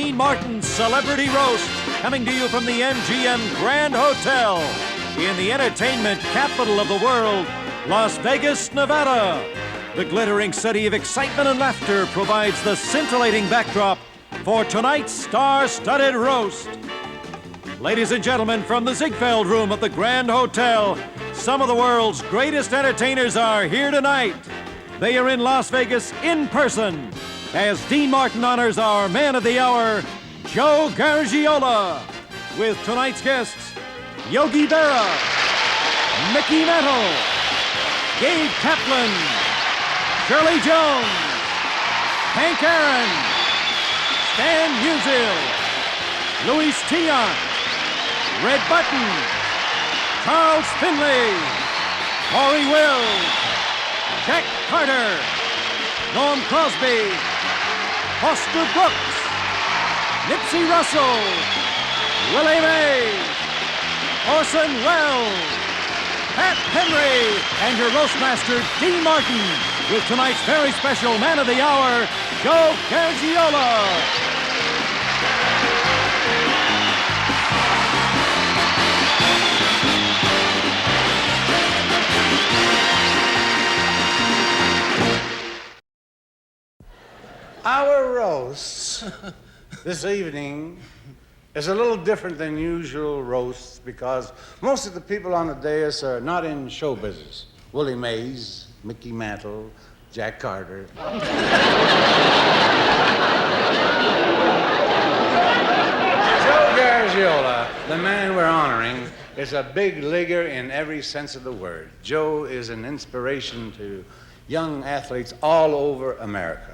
Dean Martin's Celebrity Roast, coming to you from the MGM Grand Hotel in the entertainment capital of the world, Las Vegas, Nevada. The glittering city of excitement and laughter provides the scintillating backdrop for tonight's star-studded roast. Ladies and gentlemen, from the Ziegfeld Room of the Grand Hotel, some of the world's greatest entertainers are here tonight. They are in Las Vegas in person as Dean Martin honors our man of the hour, Joe Garagiola, with tonight's guests, Yogi Berra, Mickey Mantle, Gabe Kaplan, Shirley Jones, Hank Aaron, Stan Musial, Louis Tiant, Red Button, Charles Finley, Maury Wills, Jack Carter, Norm Crosby, Foster Brooks, Nipsey Russell, Willie Mays, Orson Welles, Pat Henry, and your roastmaster, Dean Martin, with tonight's very special man of the hour, Joe Garagiola. Our roast this evening is a little different than usual roasts because most of the people on the dais are not in show business. Willie Mays, Mickey Mantle, Jack Carter. Joe Garagiola, the man we're honoring, is a big leaguer in every sense of the word. Joe is an inspiration to young athletes all over America.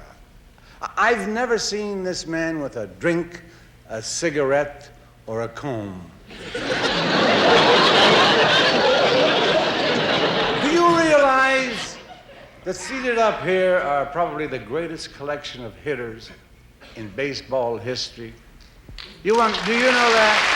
I've never seen this man with a drink, a cigarette, or a comb. Do you realize that seated up here are probably the greatest collection of hitters in baseball history? Do you know that?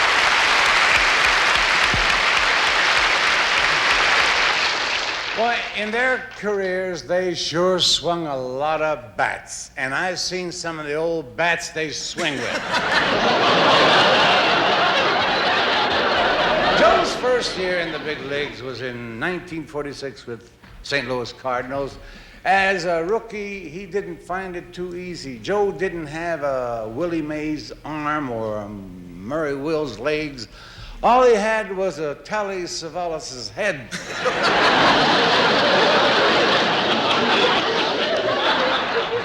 Well, in their careers, they sure swung a lot of bats. And I've seen some of the old bats they swing with. Joe's first year in the big leagues was in 1946 with St. Louis Cardinals. As a rookie, he didn't find it too easy. Joe didn't have a Willie Mays arm or a Maury Wills legs. All he had was a Telly Savalas' head.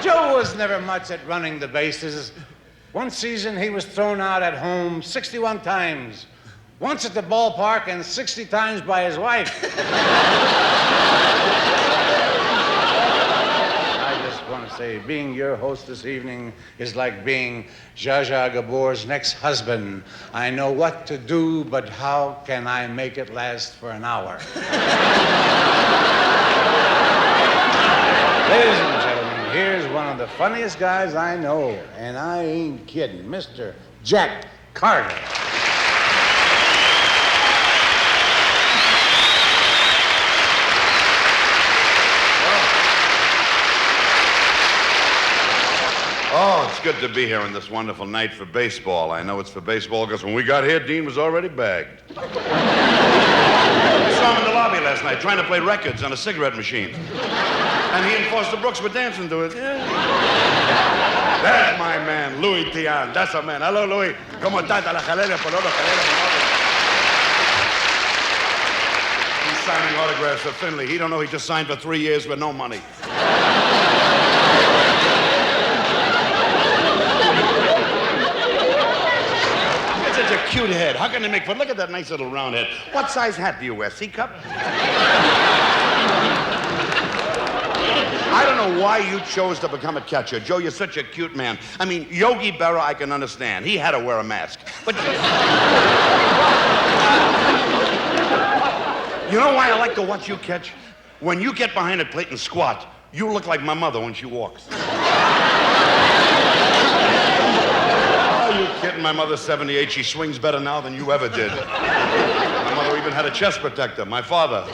Joe was never much at running the bases. One season, he was thrown out at home 61 times. Once at the ballpark and 60 times by his wife. I want to say, being your host this evening is like being Zsa Zsa Gabor's next husband. I know what to do, but how can I make it last for an hour? Ladies and gentlemen, here's one of the funniest guys I know, and I ain't kidding, Mr. Jack Carter. Oh, it's good to be here on this wonderful night for baseball. I know it's for baseball because when we got here, Dean was already bagged. I saw him in the lobby last night trying to play records on a cigarette machine. And he and Foster Brooks were dancing to it. Yeah. That's my man, Louis Tiant. That's a man. Hello, Louis. ¿Cómo estás? La jalera, pololo, jalera, He's signing autographs for Finley. He don't know he just signed for 3 years with no money. Such a cute head. How can they make fun? Look at that nice little round head. What size hat do you wear? C-cup? I don't know why you chose to become a catcher. Joe, you're such a cute man. I mean, Yogi Berra, I can understand. He had to wear a mask. But you know why I like to watch you catch? When you get behind a plate and squat, you look like my mother when she walks. Are you kidding? My mother's 78. She swings better now than you ever did. My mother even had a chest protector. My father.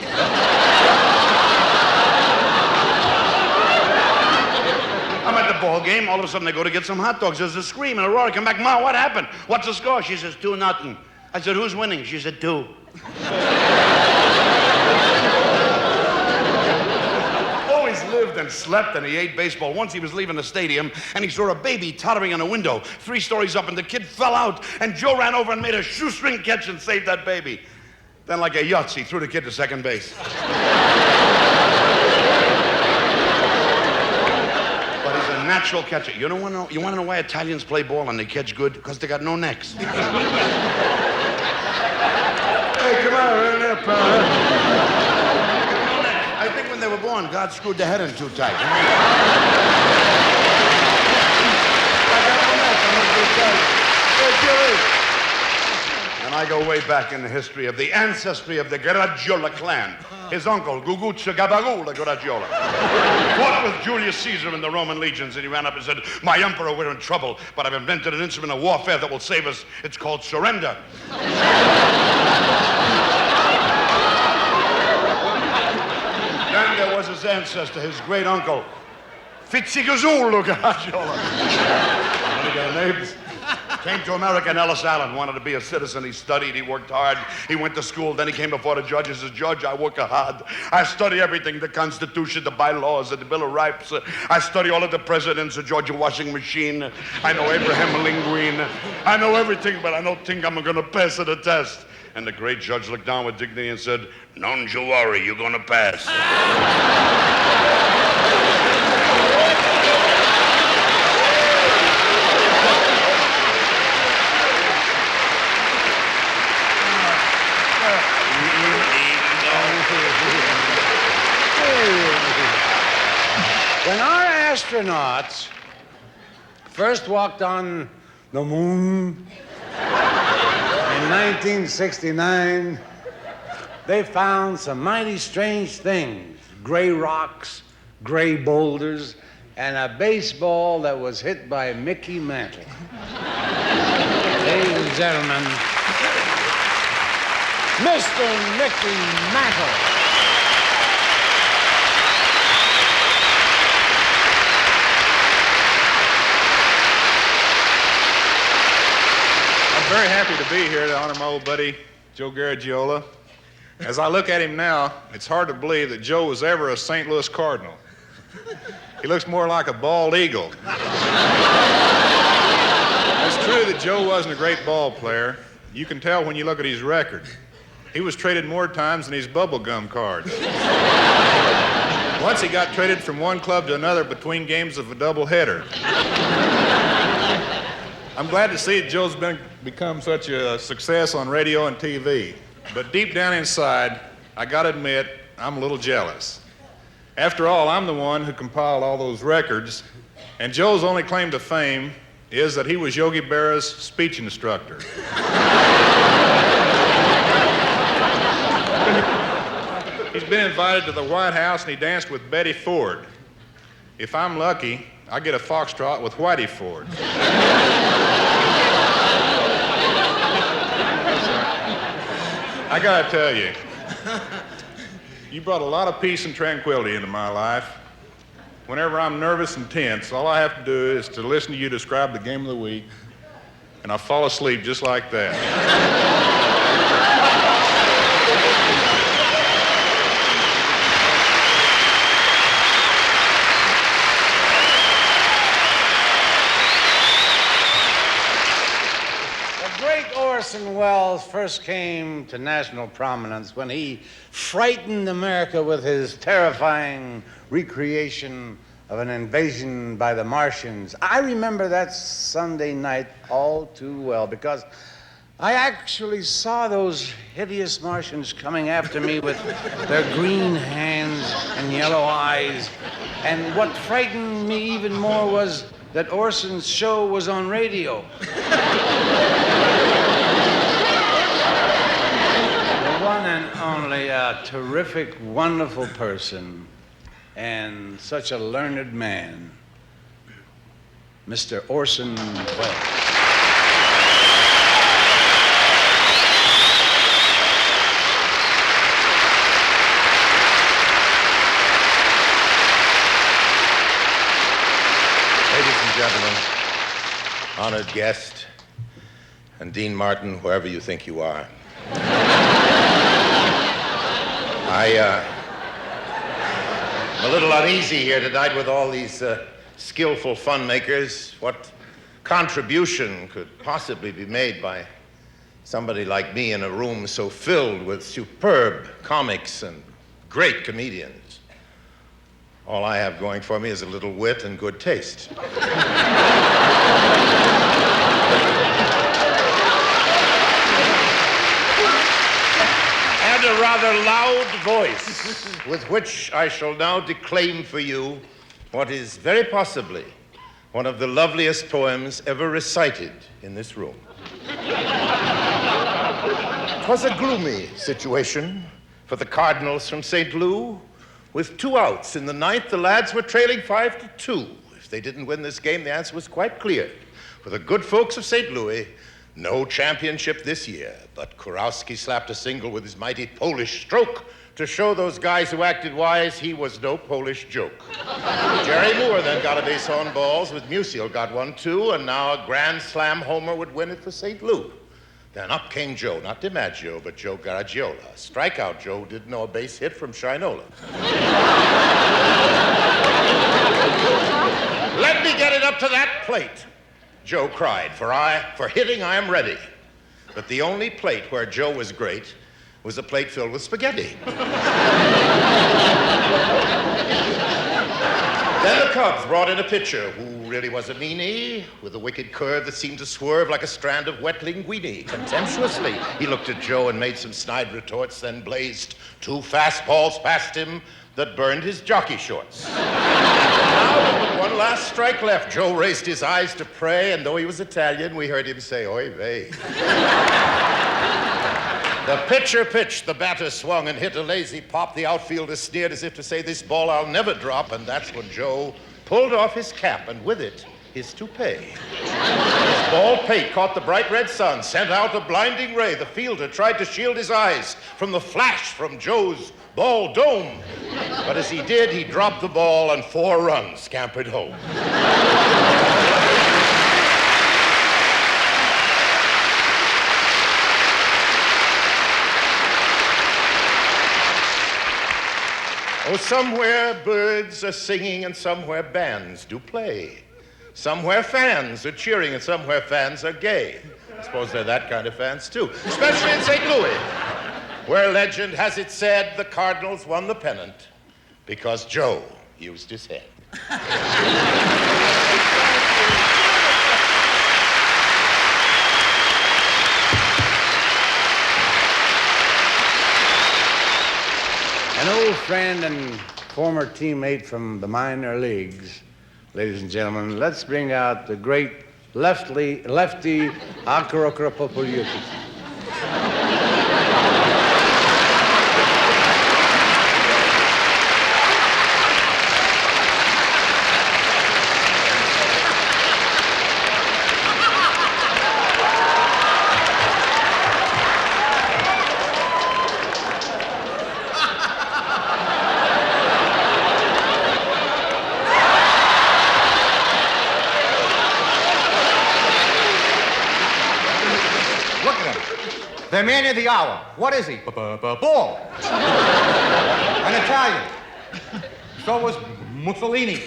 I'm I'm at the ball game. All of a sudden, I go to get some hot dogs. There's a scream and a roar. I come back, Ma, what happened? What's the score? She says, 2-0. I said, who's winning? She said, 2. Always lived and slept, and he ate baseball. Once he was leaving the stadium, and he saw a baby tottering on a window 3 stories up, and the kid fell out, and Joe ran over and made a shoestring catch and saved that baby. Then, like a Yahtzee, he threw the kid to second base. But he's a natural catcher. You want to know why Italians play ball and they catch good? Because they got no necks. Hey, come on, run it up, I think when they were born, God screwed the head in too tight. I got no necks. I'm not too tight. Hey, Julie. And I go way back in the history of the ancestry of the Garagiola clan. His uncle, Guguccia Gabagola Garagiola, fought with Julius Caesar in the Roman legions, and he ran up and said, my emperor, we're in trouble, but I've invented an instrument of warfare that will save us. It's called surrender. Then there was his ancestor, his great uncle, Fitzigazulu Garagiola. Came to America in Ellis Island, wanted to be a citizen. He studied, he worked hard. He went to school, then he came before the judges. As judge, I work hard. I study everything, the Constitution, the bylaws, the Bill of Rights. I study all of the presidents, the Georgia washing machine. I know Abraham Linguine. I know everything, but I don't think I'm going to pass the test. And the great judge looked down with dignity and said, don't you worry, you're going to pass. When our astronauts first walked on the moon in 1969, they found some mighty strange things. Gray rocks, gray boulders, and a baseball that was hit by Mickey Mantle. Ladies and gentlemen, Mr. Mickey Mantle. I'm very happy to be here to honor my old buddy, Joe Garagiola. As I look at him now, it's hard to believe that Joe was ever a St. Louis Cardinal. He looks more like a bald eagle. It's true that Joe wasn't a great ball player. You can tell when you look at his record. He was traded more times than his bubblegum cards. Once he got traded from one club to another between games of a doubleheader. I'm glad to see that Joe's become such a success on radio and TV. But deep down inside, I gotta admit, I'm a little jealous. After all, I'm the one who compiled all those records, and Joe's only claim to fame is that he was Yogi Berra's speech instructor. He's been invited to the White House and he danced with Betty Ford. If I'm lucky, I get a foxtrot with Whitey Ford. I gotta tell you, you brought a lot of peace and tranquility into my life. Whenever I'm nervous and tense, all I have to do is to listen to you describe the game of the week, and I fall asleep just like that. Orson Welles first came to national prominence when he frightened America with his terrifying recreation of an invasion by the Martians. I remember that Sunday night all too well because I actually saw those hideous Martians coming after me with their green hands and yellow eyes. And what frightened me even more was that Orson's show was on radio. One and only a terrific, wonderful person, and such a learned man, Mr. Orson Welles. honored guest, and Dean Martin, wherever you think you are. I'm a little uneasy here tonight with all these skillful fun makers. What contribution could possibly be made by somebody like me in a room so filled with superb comics and great comedians? All I have going for me is a little wit and good taste. And a rather loud voice with which I shall now declaim for you what is very possibly one of the loveliest poems ever recited in this room. It was a gloomy situation for the Cardinals from St. Louis. With 2 outs in the ninth, the lads were trailing 5-2. If they didn't win this game, the answer was quite clear. For the good folks of St. Louis, no championship this year. But Kurowski slapped a single with his mighty Polish stroke to show those guys who acted wise he was no Polish joke. Jerry Moore then got a base on balls, with Musial got one too, and now a grand slam homer would win it for St. Louis. Then up came Joe, not DiMaggio, but Joe Garagiola. Strikeout Joe didn't know a base hit from Shinola. Let me get it up to that plate, Joe cried. For hitting I am ready. But the only plate where Joe was great was a plate filled with spaghetti. Then the Cubs brought in a pitcher who really was a meanie, with a wicked curve that seemed to swerve like a strand of wet linguine. Contemptuously, he looked at Joe and made some snide retorts, then blazed 2 fastballs past him that burned his jockey shorts. Now, with one last strike left, Joe raised his eyes to pray, and though he was Italian, we heard him say, "Oy vey." The pitcher pitched, the batter swung and hit a lazy pop. The outfielder sneered as if to say, "This ball I'll never drop," and that's when Joe pulled off his cap, and with it, his toupee. His bald pate caught the bright red sun, sent out a blinding ray. The fielder tried to shield his eyes from the flash from Joe's ball dome. But as he did, he dropped the ball, and 4 runs scampered home. Oh, somewhere birds are singing and somewhere bands do play. Somewhere fans are cheering and somewhere fans are gay. I suppose they're that kind of fans, too, especially in St. Louis, where legend has it said the Cardinals won the pennant because Joe used his head. An old friend and former teammate from the minor leagues, ladies and gentlemen, let's bring out the great lefty Akarokra Popolyuki. The man of the hour. What is he? Ball. An Italian. So was Mussolini.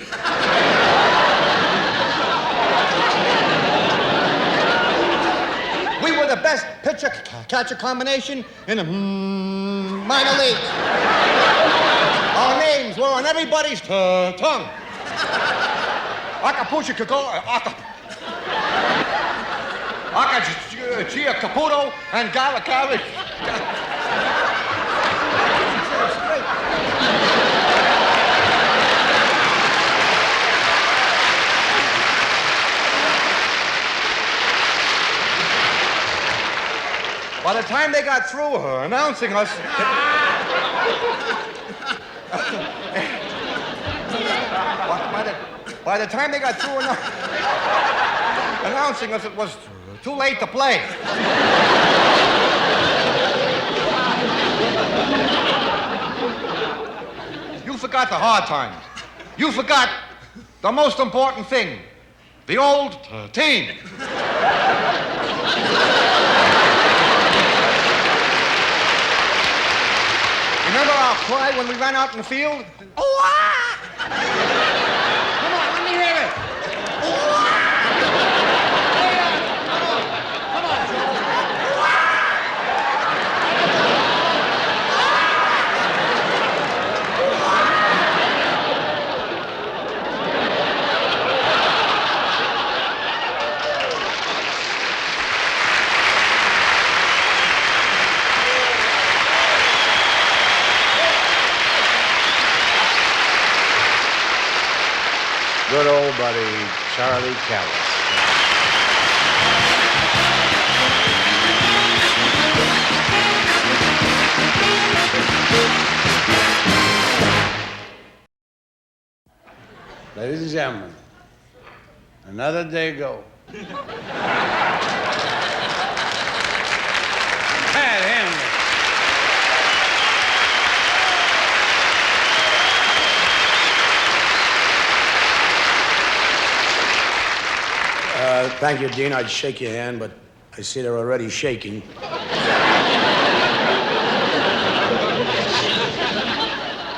We were the best pitcher-catcher combination in the minor leagues. Our names were on everybody's tongue. Acapulco Caputo, Chia Caputo, and Galacari. By the time they got through announcing us... By the time they got through announcing us, it was too late to play. You forgot the hard times. You forgot the most important thing. the old team. Remember our cry when we ran out in the field? Oh, ah! Come on, let me hear it. Oh, ah! Come on, Joe. Oh, ah! Good old buddy, Charlie Callis. Ladies and gentlemen, another day go. Pat Henry. Thank you, Dean. I'd shake your hand, but I see they're already shaking.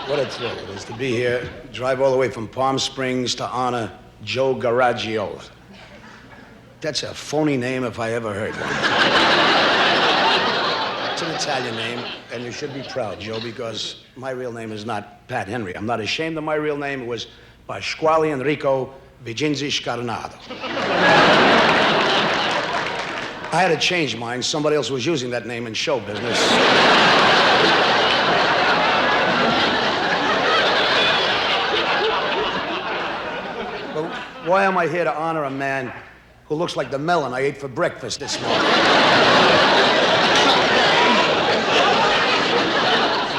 What a thrill it is to be here, drive all the way from Palm Springs to honor Joe Garagiola. That's a phony name if I ever heard one. It's an Italian name, and you should be proud, Joe, because my real name is not Pat Henry. I'm not ashamed of my real name. It was Pasquale Enrico Viginzi Scarnado. I had to change mine. Somebody else was using that name in show business. But why am I here to honor a man who looks like the melon I ate for breakfast this morning?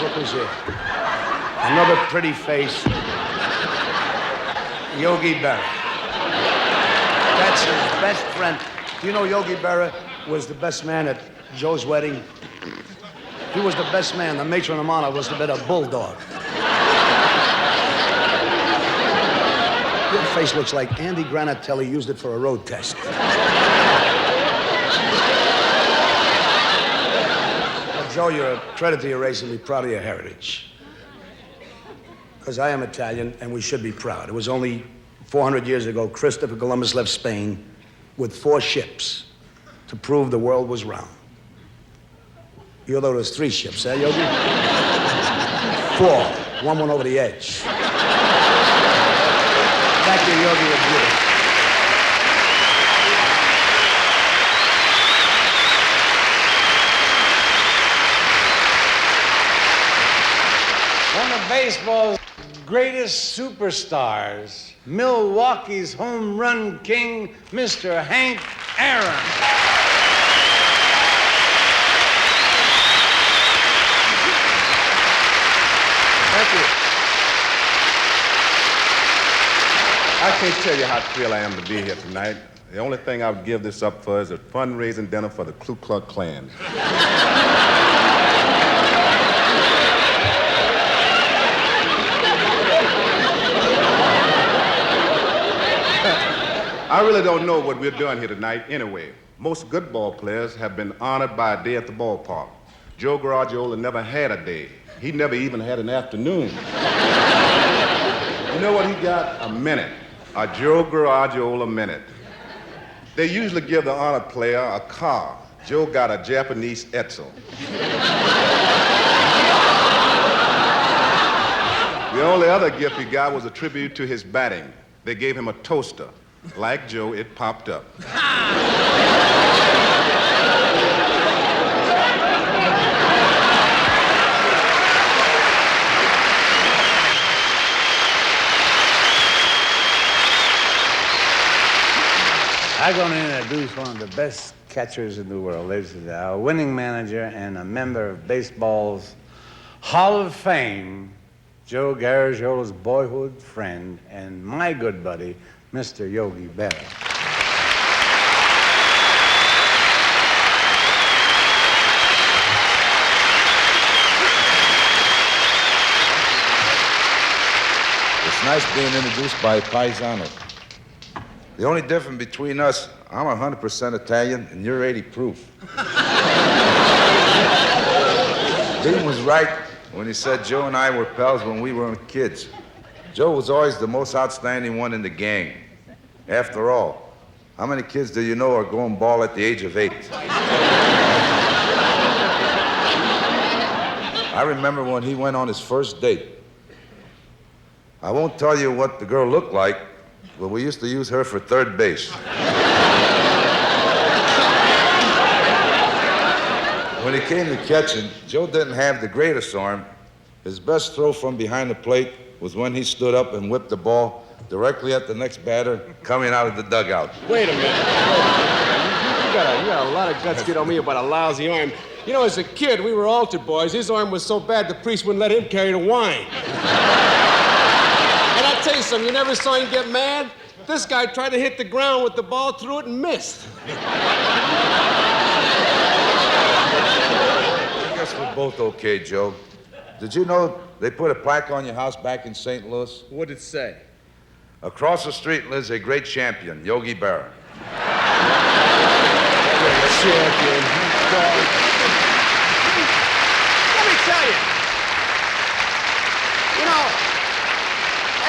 Look who's here. Another pretty face. Yogi Berra. That's his best friend. Do you know Yogi Berra was the best man at Joe's wedding? He was the best man. The matron of honor was the bit of bulldog. Your face looks like Andy Granatelli used it for a road test. Well, Joe, you're a credit to your race and be proud of your heritage. Because I am Italian, and we should be proud. It was only 400 years ago Christopher Columbus left Spain with 4 ships to prove the world was round. You know there was 3 ships, eh, Yogi? 4. One went over the edge. Thank you, Yogi. You're beautiful. One of baseball's greatest superstars, Milwaukee's home run king, Mr. Hank Aaron. Thank you. I can't tell you how thrilled I am to be here tonight. The only thing I would give this up for is a fundraising dinner for the Ku Klux Klan. I really don't know what we're doing here tonight anyway. Most good ball players have been honored by a day at the ballpark. Joe Garagiola never had a day. He never even had an afternoon. You know what he got? A minute. A Joe Garagiola minute. They usually give the honored player a car. Joe got a Japanese Edsel. The only other gift he got was a tribute to his batting. They gave him a toaster. Like Joe, it popped up. I'm going to introduce one of the best catchers in the world, ladies and gentlemen, a winning manager and a member of baseball's Hall of Fame, Joe Garagiola's boyhood friend and my good buddy, Mr. Yogi Berra. It's nice being introduced by Paisano. The only difference between us, I'm 100% Italian and you're 80 proof. Dean was right when he said Joe and I were pals when we were kids. Joe was always the most outstanding one in the gang. After all, how many kids do you know are going ball at the age of 8? I remember when he went on his first date. I won't tell you what the girl looked like, but we used to use her for third base. When it came to catching, Joe didn't have the greatest arm. His best throw from behind the plate was when he stood up and whipped the ball directly at the next batter coming out of the dugout. Wait a minute. You got a lot of guts to get on me about a lousy arm. You know, as a kid, we were altar boys. His arm was so bad, the priest wouldn't let him carry the wine. And I'll tell you something, you never saw him get mad? This guy tried to hit the ground with the ball, threw it, and missed. I guess we're both okay, Joe. Did you know they put a plaque on your house back in St. Louis? What'd it say? Across the street lives a great champion, Yogi Berra. Champion. Let me tell you. You know,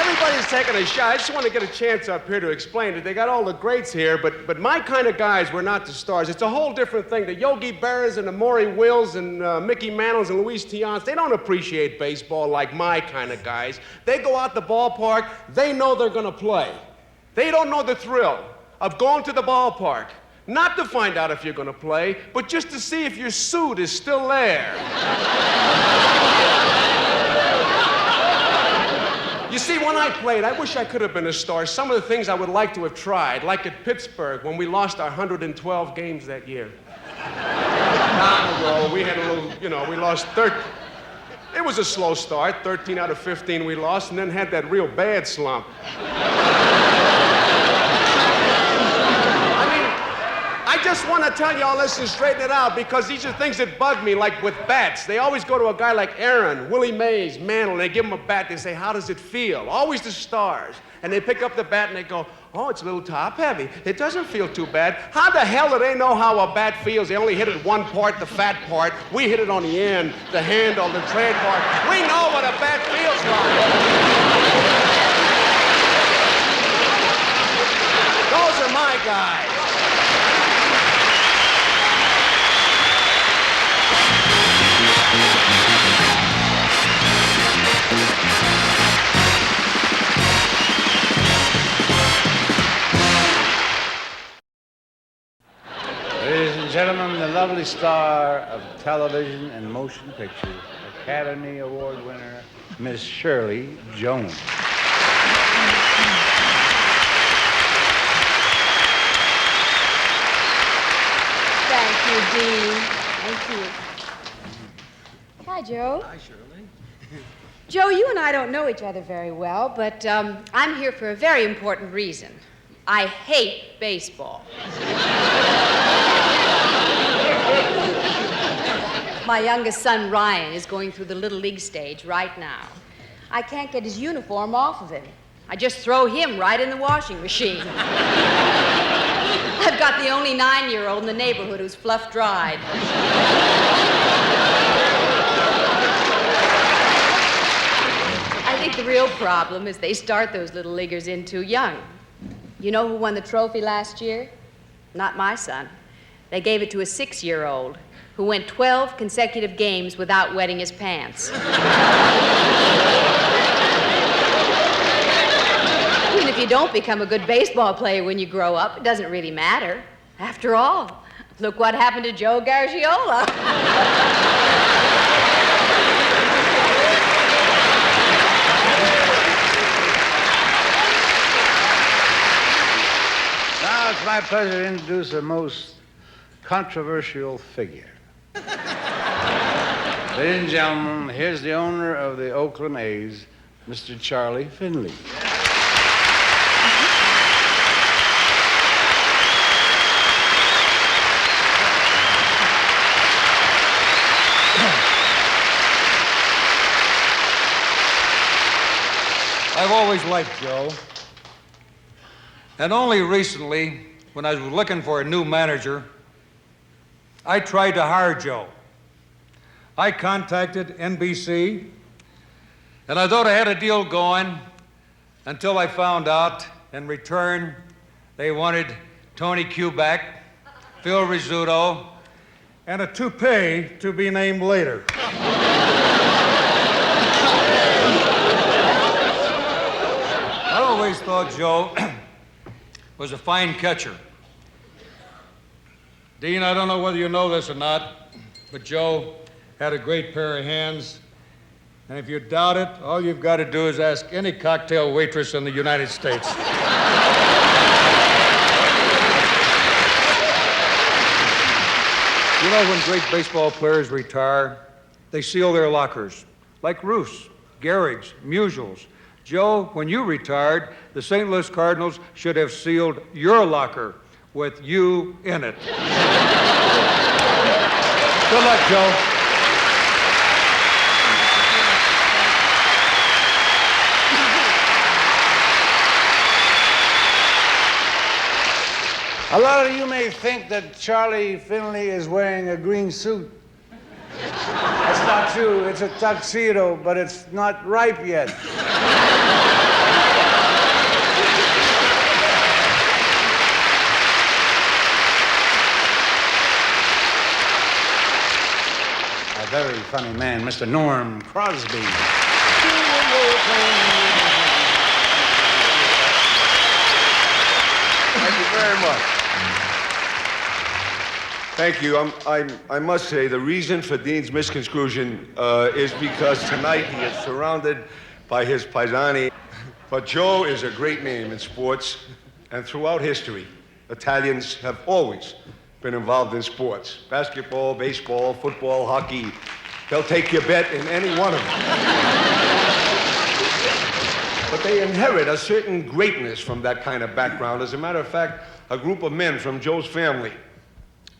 everybody's taking a shot. I just want to get a chance up here to explain it. They got all the greats here, but my kind of guys were not the stars. It's a whole different thing. The Yogi Berras and the Maury Wills and Mickey Mantles and Luis Tians, they don't appreciate baseball like my kind of guys. They go out the ballpark, they know they're going to play. They don't know the thrill of going to the ballpark, not to find out if you're going to play, but just to see if your suit is still there. You see, when I played, I wish I could have been a star. Some of the things I would like to have tried, like at Pittsburgh when we lost our 112 games that year. Long ago, we had a little, we lost 13. It was a slow start, 13 out of 15 we lost, and then had that real bad slump. I just want to tell y'all this and straighten it out because these are things that bug me, like with bats. They always go to a guy like Aaron, Willie Mays, Mantle, and they give him a bat. They say, how does it feel? Always the stars. And they pick up the bat and they go, oh, it's a little top heavy. It doesn't feel too bad. How the hell do they know how a bat feels? They only hit it one part, the fat part. We hit it on the end, the handle, the trade part. We know what a bat feels like. Those are my guys. Ladies and gentlemen, the lovely star of television and motion pictures, Academy Award winner, Miss Shirley Jones. Thank you, Dean. Thank you. Hi, Joe. Hi, Shirley. Joe, you and I don't know each other very well, but I'm here for a very important reason. I hate baseball. My youngest son, Ryan, is going through the Little League stage right now. I can't get his uniform off of him. I just throw him right in the washing machine. I've got the only 9-year-old in the neighborhood who's fluff dried. I think the real problem is they start those little leaguers in too young. You know who won the trophy last year? Not my son. They gave it to a 6-year-old who went 12 consecutive games without wetting his pants. Even if you don't become a good baseball player when you grow up, it doesn't really matter. After all, look what happened to Joe Garagiola. Now it's my pleasure to introduce a most controversial figure. Ladies and gentlemen, here's the owner of the Oakland A's, Mr. Charlie Finley. I've always liked Joe. And only recently, when I was looking for a new manager, I tried to hire Joe. I contacted NBC, and I thought I had a deal going until I found out, in return, they wanted Tony Kuback, Phil Rizzuto, and a toupee to be named later. I always thought Joe was a fine catcher. Dean, I don't know whether you know this or not, but Joe had a great pair of hands. And if you doubt it, all you've got to do is ask any cocktail waitress in the United States. You know, when great baseball players retire, they seal their lockers, like Ruth, Gehrig's, Musial's. Joe, when you retired, the St. Louis Cardinals should have sealed your locker with you in it. Good luck, Joe. A lot of you may think that Charlie Finley is wearing a green suit. That's not true. It's a tuxedo, but it's not ripe yet. A very funny man, Mr. Norm Crosby. Thank you very much. Thank you. I must say the reason for Dean's misconstruction is because tonight he is surrounded by his paisani. But Joe is a great name in sports, and throughout history, Italians have always been involved in sports. Basketball, baseball, football, hockey. They'll take your bet in any one of them. But they inherit a certain greatness from that kind of background. As a matter of fact, a group of men from Joe's family,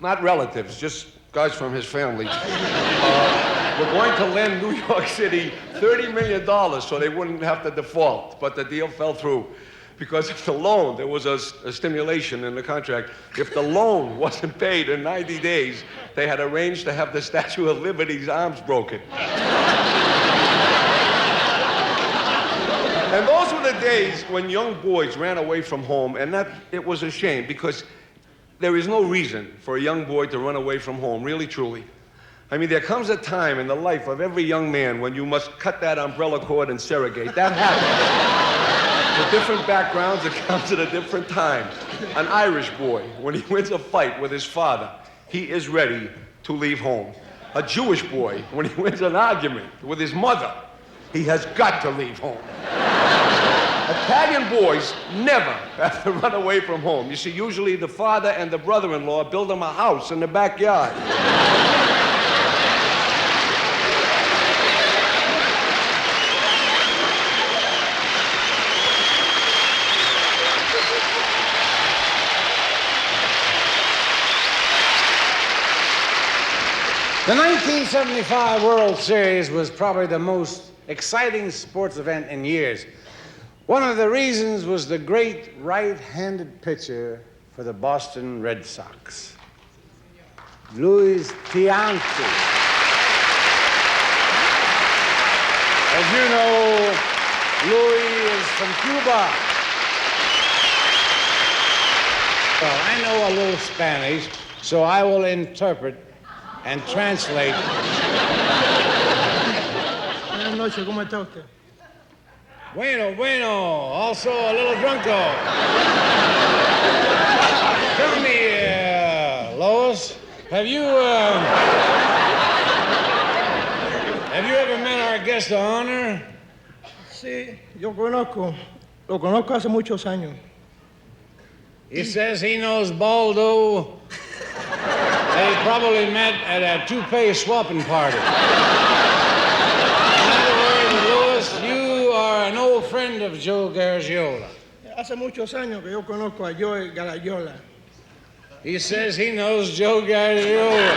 not relatives, just guys from his family, were going to lend New York City $30 million so they wouldn't have to default. But the deal fell through. Because if the loan, there was a stipulation in the contract, if the loan wasn't paid in 90 days, they had arranged to have the Statue of Liberty's arms broken. And those were the days when young boys ran away from home, and that it was a shame because there is no reason for a young boy to run away from home, really, truly. I mean, there comes a time in the life of every young man when you must cut that umbrella cord and surrogate. That happens. For different backgrounds, it comes at a different time. An Irish boy, when he wins a fight with his father, he is ready to leave home. A Jewish boy, when he wins an argument with his mother, he has got to leave home. Italian boys never have to run away from home. You see, usually the father and the brother-in-law build them a house in the backyard. The 1975 World Series was probably the most exciting sports event in years. One of the reasons was the great right-handed pitcher for the Boston Red Sox, Louis Tianzi. As you know, Louis is from Cuba. Well, I know a little Spanish, so I will interpret and translate. Buenas noches, ¿cómo está usted? Bueno, bueno, also a little drunko. Tell me, Lois, have you ever met our guest of honor? Sí, yo conozco. Lo conozco hace muchos años. He says he knows Baldo. They probably met at a toupee swapping party. In other words, Louis, you are an old friend of Joe Garagiola. Hace muchos años que yo conozco a Joe Garagiola. He says he knows Joe Garagiola.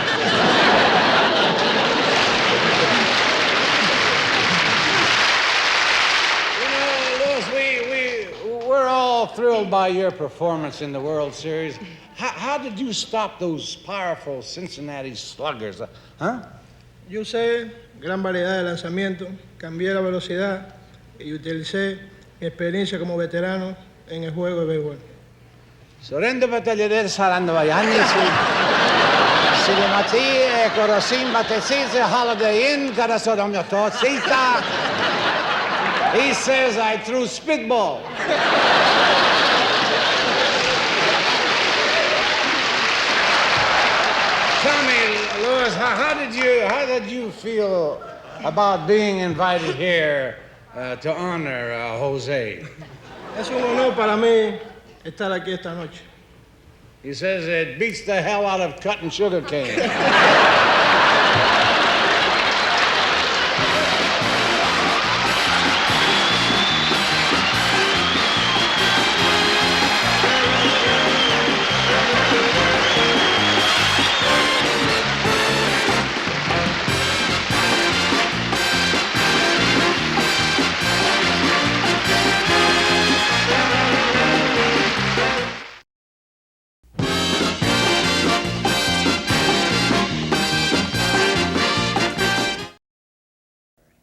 You know, Louis, we're all all thrilled by your performance in the World Series. How did you stop those powerful Cincinnati Sluggers? Huh? Yo usé gran variedad de lanzamientos, cambié la velocidad y utilicé mi experiencia como veterano en el juego de béisbol. Sorrendo batallador salando bayani Silimati korosim batesize holiday in karasodom yoto sita. He says I threw spitball. Tell me, Louis, how did you feel about being invited here to honor Jose? Es un honor para mí estar aquí esta noche. He says it beats the hell out of cutting sugar cane.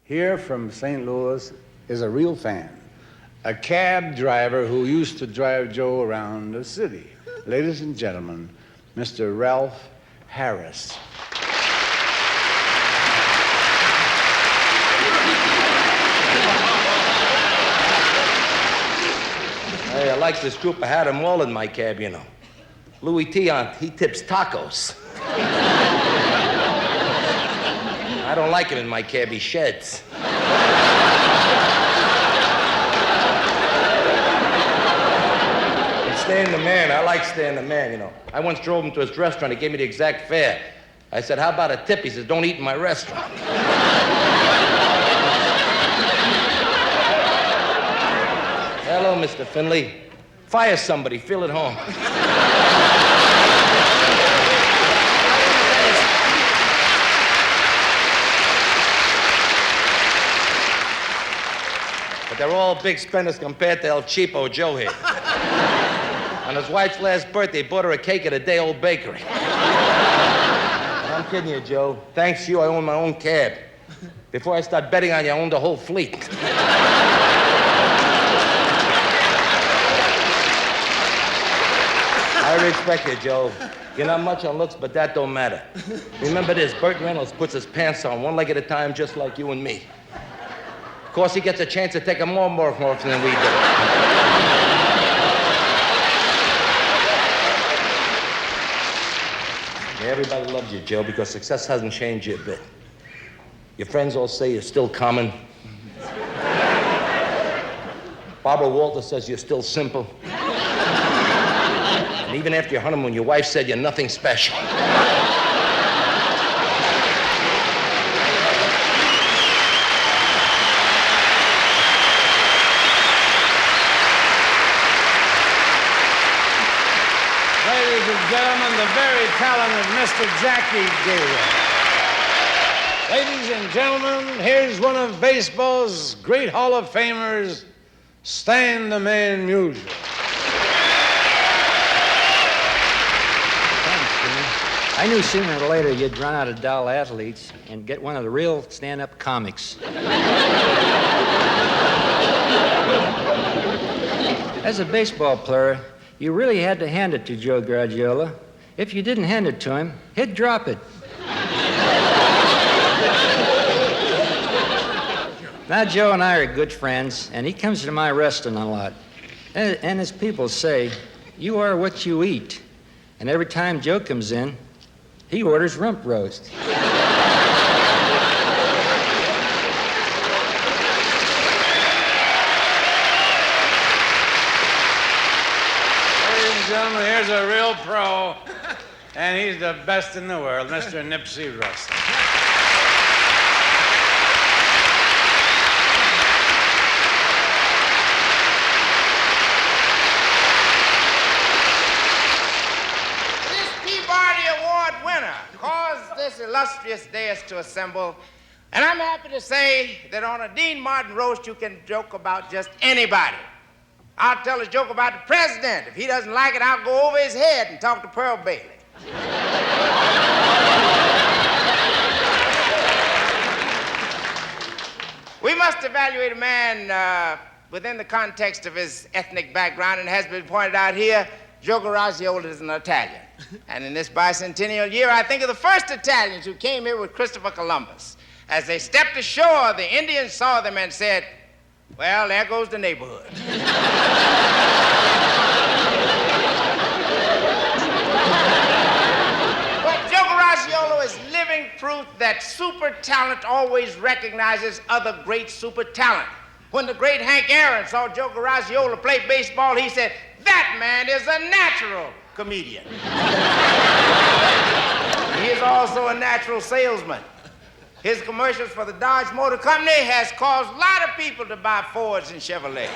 Here from St. Louis is a real fan, a cab driver who used to drive Joe around the city. Ladies and gentlemen, Mr. Ralph Harris. Hey, I like this group. I had them all in my cab, you know. Louis T. he tips tacos. I don't like him in my cab. He sheds. And Stan the Man. I like Stan the Man, you know. I once drove him to his restaurant. He gave me the exact fare. I said, how about a tip? He says, don't eat in my restaurant. Hello, Mr. Finley. Fire somebody. Feel at home. But they're all big spenders compared to El Cheapo Joe here. On his wife's last birthday, bought her a cake at a day-old bakery. I'm kidding you, Joe. Thanks to you, I own my own cab. Before I start betting on you, I own the whole fleet. I respect you, Joe. You're not much on looks, but that don't matter. Remember this, Burt Reynolds puts his pants on one leg at a time, just like you and me. Of course, he gets a chance to take a more often than we do. Yeah, everybody loves you, Joe, because success hasn't changed you a bit. Your friends all say you're still common. Barbara Walter says you're still simple. And even after your honeymoon, your wife said you're nothing special. Ladies and gentlemen, the very talented Mr. Jackie Gayle. Ladies and gentlemen, here's one of baseball's great Hall of Famers, Stan the Man Musial. I knew sooner or later you'd run out of dull athletes and get one of the real stand-up comics. As a baseball player, you really had to hand it to Joe Garagiola. If you didn't hand it to him, he'd drop it. Now, Joe and I are good friends, and he comes to my restaurant a lot. And as people say, you are what you eat. And every time Joe comes in, he orders rump roast. Ladies and gentlemen, here's a real pro, and he's the best in the world, Mr. Nipsey Russell. This illustrious day is to assemble, and I'm happy to say that on a Dean Martin roast you can joke about just anybody. I'll tell a joke about the president. If he doesn't like it, I'll go over his head and talk to Pearl Bailey. We must evaluate a man within the context of his ethnic background, and it has been pointed out here, Joe Garagiola is an Italian. And in this bicentennial year, I think of the first Italians who came here with Christopher Columbus. As they stepped ashore, the Indians saw them and said, well, there goes the neighborhood. But Joe Garagiola is living proof that super talent always recognizes other great super talent. When the great Hank Aaron saw Joe Garagiola play baseball, he said, that man is a natural comedian. He is also a natural salesman. His commercials for the Dodge Motor Company has caused a lot of people to buy Fords and Chevrolets.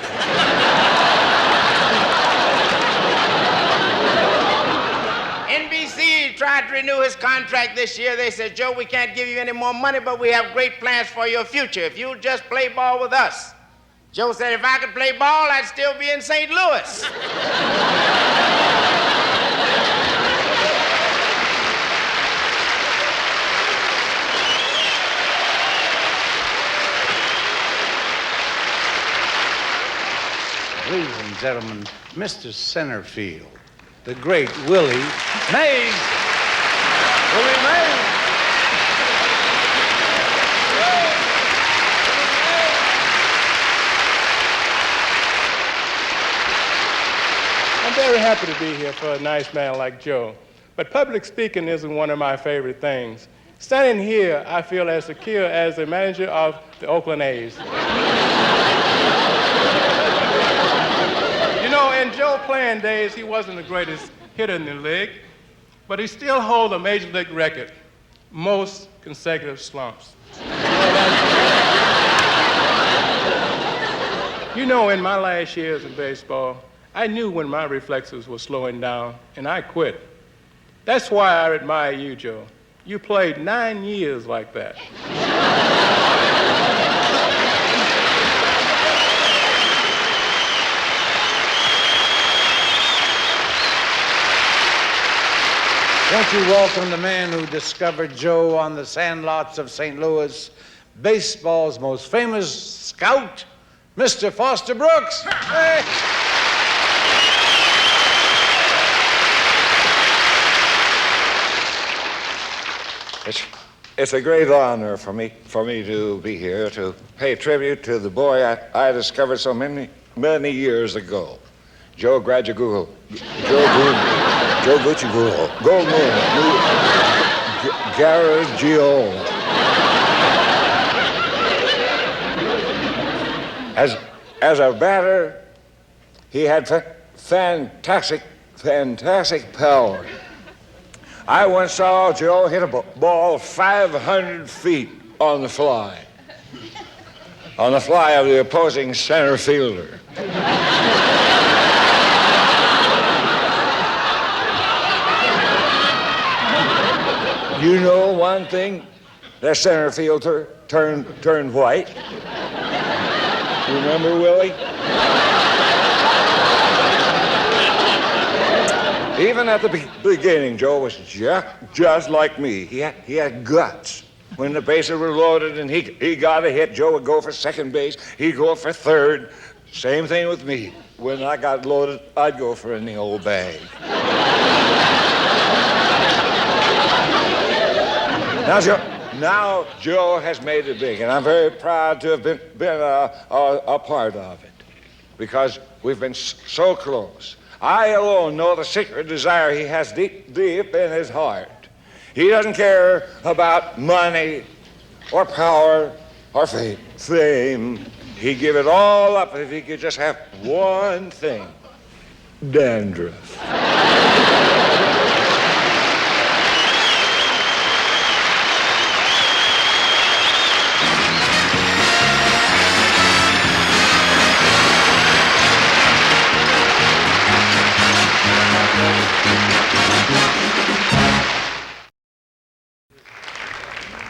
NBC tried to renew his contract this year. They said, Joe, we can't give you any more money, but we have great plans for your future if you'll just play ball with us. Joe said, if I could play ball, I'd still be in St. Louis. Ladies and gentlemen, Mr. Centerfield, the great Willie Mays. Willie Mays. I'm very happy to be here for a nice man like Joe. But public speaking isn't one of my favorite things. Standing here, I feel as secure as the manager of the Oakland A's. You know, in Joe playing days, he wasn't the greatest hitter in the league, but he still holds a major league record, most consecutive slumps. You know, in my last years in baseball, I knew when my reflexes were slowing down, and I quit. That's why I admire you, Joe. You played 9 years like that. Won't you welcome the man who discovered Joe on the sandlots of St. Louis, baseball's most famous scout, Mr. Foster Brooks. Hey. It's a great honor for me to be here to pay tribute to the boy I discovered so many years ago, Joe Garagiola. Garagiola. As a batter, he had fantastic power. I once saw Joe hit a ball 500 feet on the fly of the opposing center fielder. You know one thing? That center fielder turned white. You remember, Willie? Even at the beginning, Joe was just like me. He had guts. When the bases were loaded and he got a hit, Joe would go for second base. He'd go for third. Same thing with me. When I got loaded, I'd go for any old bag. Now Joe has made it big, and I'm very proud to have been a part of it, because we've been so close. I alone know the secret desire he has deep in his heart. He doesn't care about money or power or fame. He'd give it all up if he could just have one thing: dandruff.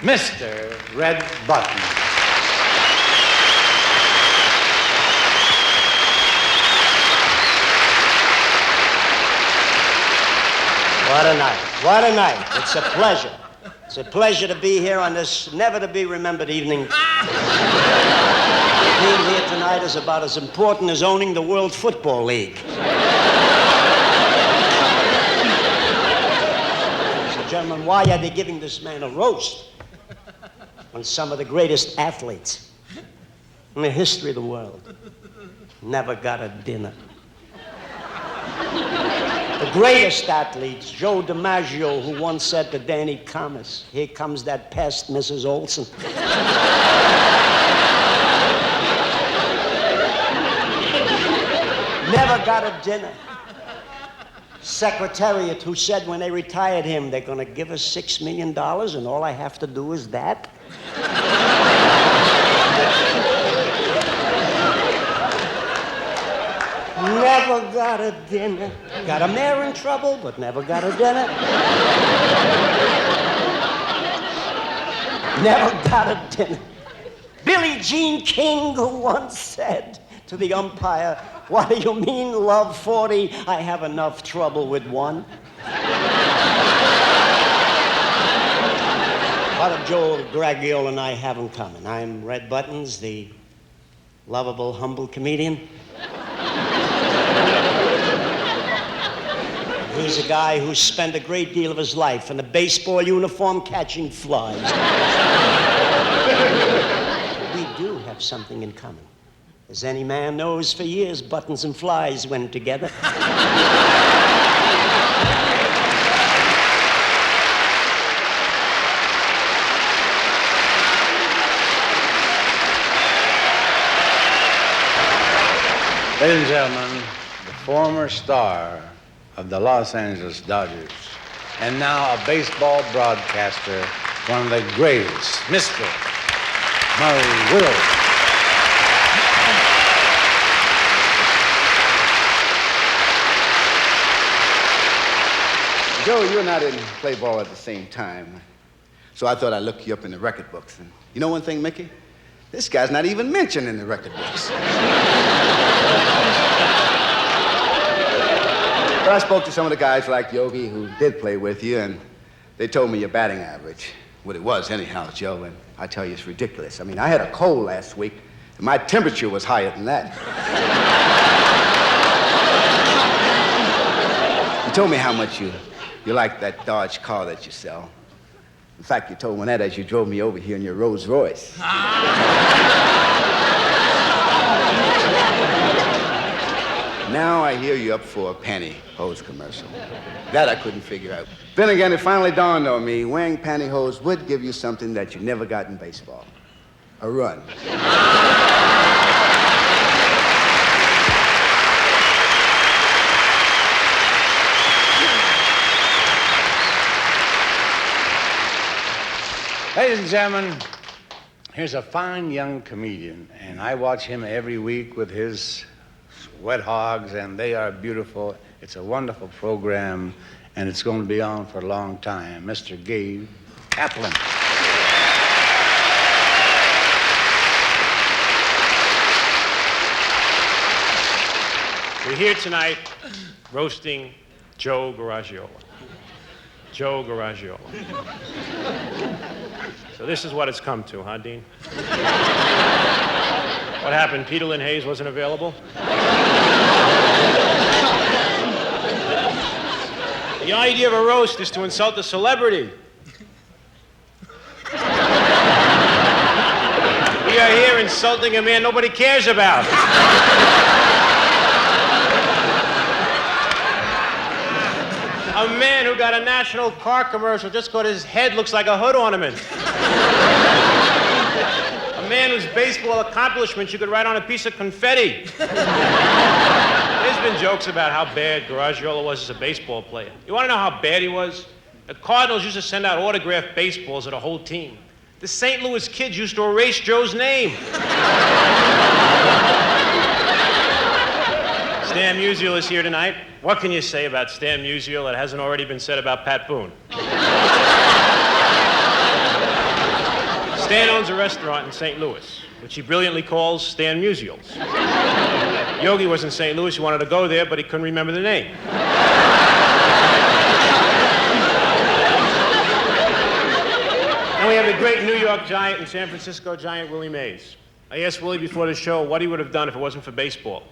Mr. Red Button. What a night. What a night. It's a pleasure. It's a pleasure to be here on this never-to-be-remembered evening. Being here tonight is about as important as owning the World Football League. So, gentlemen, why are they giving this man a roast when some of the greatest athletes in the history of the world never got a dinner? The greatest athletes, Joe DiMaggio, who once said to Danny Thomas, "Here comes that pest, Mrs. Olson." Never got a dinner. Secretariat, who said when they retired him, they're going to give us $6 million and all I have to do is that. Never got a dinner. Got a mayor in trouble, but never got a dinner. Never got a dinner. Billie Jean King, who once said to the umpire, "What do you mean, love 40? I have enough trouble with one." What do Joe Garagiola and I have in common? I'm Red Buttons, the lovable, humble comedian. He's a guy who spent a great deal of his life in a baseball uniform catching flies. We do have something in common. As any man knows, for years, buttons and flies went together. Ladies and gentlemen, the former star of the Los Angeles Dodgers, and now a baseball broadcaster, one of the greatest, Mr. Maury Wills. Joe, you and I didn't play ball at the same time, so I thought I'd look you up in the record books. And you know one thing, Mickey? This guy's not even mentioned in the record books. But I spoke to some of the guys like Yogi who did play with you, and they told me your batting average. What it was anyhow, Joe, and I tell you, it's ridiculous. I mean, I had a cold last week, and my temperature was higher than that. You told me how much you like that Dodge car that you sell. In fact, you told me that as you drove me over here in your Rolls Royce. Now I hear you up for a pantyhose commercial. That I couldn't figure out. Then again, it finally dawned on me, wearing pantyhose would give you something that you never got in baseball. A run. Ladies and gentlemen, here's a fine young comedian, and I watch him every week with his Wet Hogs, and they are beautiful. It's a wonderful program, and it's going to be on for a long time. Mr. Gabe Kaplan. We're here tonight roasting Joe Garagiola. Joe Garagiola. So this is what it's come to, huh, Dean? What happened? Peter Lynn Hayes wasn't available? The idea of a roast is to insult a celebrity. We are here insulting a man nobody cares about. A man who got a national car commercial just because his head looks like a hood ornament. A man whose baseball accomplishments you could write on a piece of confetti. There's been jokes about how bad Garagiola was as a baseball player. You want to know how bad he was? The Cardinals used to send out autographed baseballs to the whole team. The St. Louis kids used to erase Joe's name. Stan Musial is here tonight. What can you say about Stan Musial that hasn't already been said about Pat Boone? Stan owns a restaurant in St. Louis, which he brilliantly calls Stan Musial's. Yogi was in St. Louis. He wanted to go there, but he couldn't remember the name. the great New York Giant and San Francisco Giant Willie Mays. I asked Willie before the show what he would have done if it wasn't for baseball.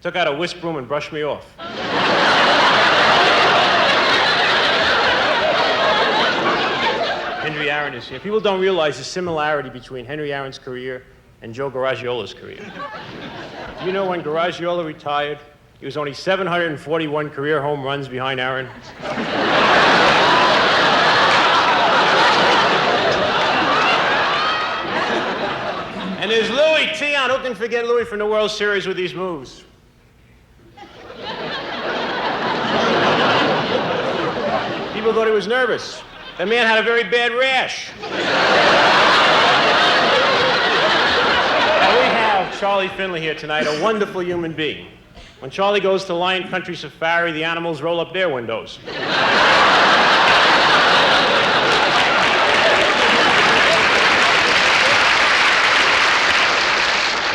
Took out a whisk broom and brushed me off. Henry Aaron is here. People don't realize the similarity between Henry Aaron's career and Joe Garagiola's career. Do you know when Garagiola retired, he was only 741 career home runs behind Aaron? And there's Louis Tion. Who can forget Louis from the World Series with these moves? People thought he was nervous. That man had a very bad rash. Now, we have Charlie Finley here tonight, a wonderful human being. When Charlie goes to Lion Country Safari, the animals roll up their windows.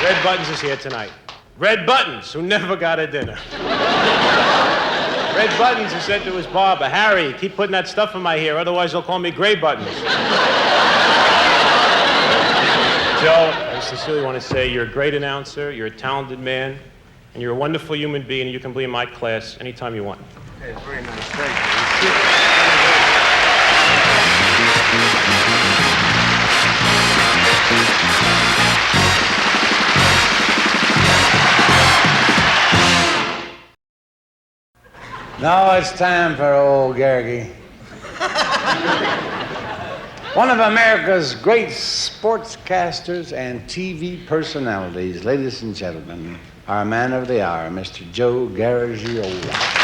Red Buttons is here tonight. Red Buttons, who never got a dinner. Red Buttons, who said to his barber, Harry, keep putting that stuff in my hair, otherwise they'll call me Gray Buttons. Joe, I sincerely want to say you're a great announcer, you're a talented man, and you're a wonderful human being, and you can be in my class anytime you want. Hey, very nice. Thank you. Now it's time for old Garagiola. One of America's great sportscasters and TV personalities, ladies and gentlemen, our man of the hour, Mr. Joe Garagiola.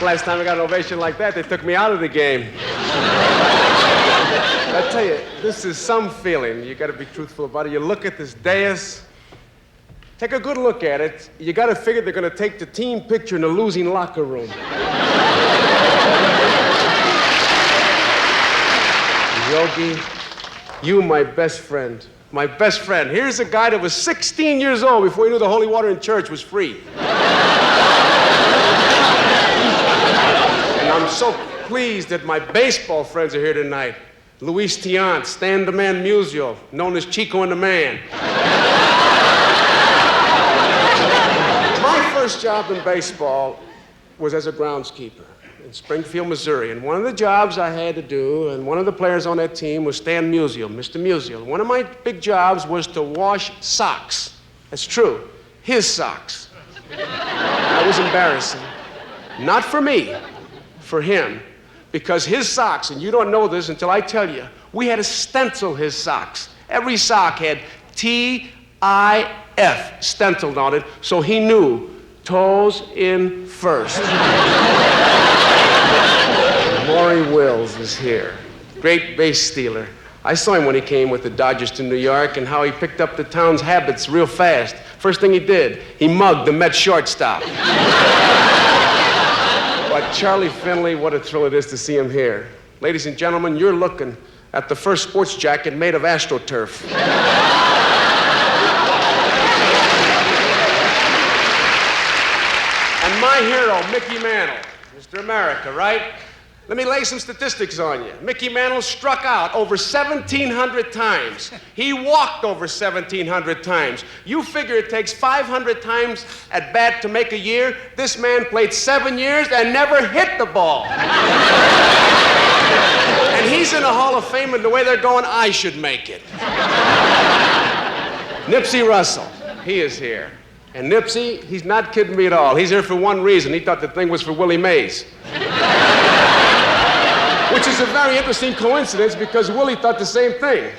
Last time I got an ovation like that, they took me out of the game. I tell you, this is some feeling. You got to be truthful about it. You look at this dais, take a good look at it. You got to figure they're going to take the team picture in the losing locker room. Yogi, you my best friend. My best friend. Here's a guy that was 16 years old before he knew the holy water in church was free. I'm so pleased that my baseball friends are here tonight. Luis Tion, Stan the Man Musial, known as Chico and the Man. My first job in baseball was as a groundskeeper in Springfield, Missouri. And one of the jobs I had to do, and one of the players on that team was Stan Musial, Mr. Musial. One of my big jobs was to wash socks. That's true, his socks. That was embarrassing. Not for me. For him, because his socks, and you don't know this until I tell you, we had to stencil his socks. Every sock had T-I-F stenciled on it, so he knew toes in first. Maury Wills is here, great base stealer. I saw him when he came with the Dodgers to New York and how he picked up the town's habits real fast. First thing he did, he mugged the Met shortstop. But Charlie Finley, what a thrill it is to see him here. Ladies and gentlemen, you're looking at the first sports jacket made of AstroTurf. And my hero, Mickey Mantle, Mr. America, right? Let me lay some statistics on you. Mickey Mantle struck out over 1,700 times. He walked over 1,700 times. You figure it takes 500 times at bat to make a year. This man played 7 years and never hit the ball. And he's in the Hall of Fame, and the way they're going, I should make it. Nipsey Russell, he is here. And Nipsey, he's not kidding me at all. He's here for one reason. He thought the thing was for Willie Mays. Which is a very interesting coincidence because Willie thought the same thing.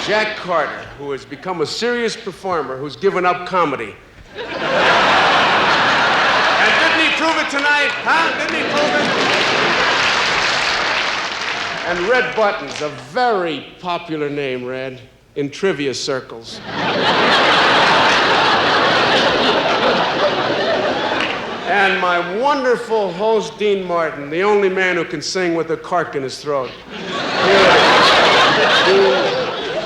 Jack Carter, who has become a serious performer, who's given up comedy. And didn't he prove it tonight? Huh? Didn't he prove it? And Red Buttons, a very popular name, Red, in trivia circles. And my wonderful host, Dean Martin, the only man who can sing with a cork in his throat.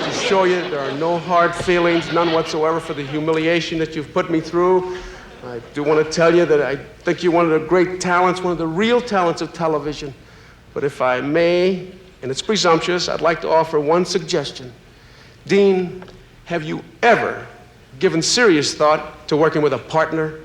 To show you there are no hard feelings, none whatsoever, for the humiliation that you've put me through. I do want to tell you that I think you're one of the great talents, one of the real talents of television. But if I may, and it's presumptuous, I'd like to offer one suggestion. Dean, have you ever given serious thought to working with a partner?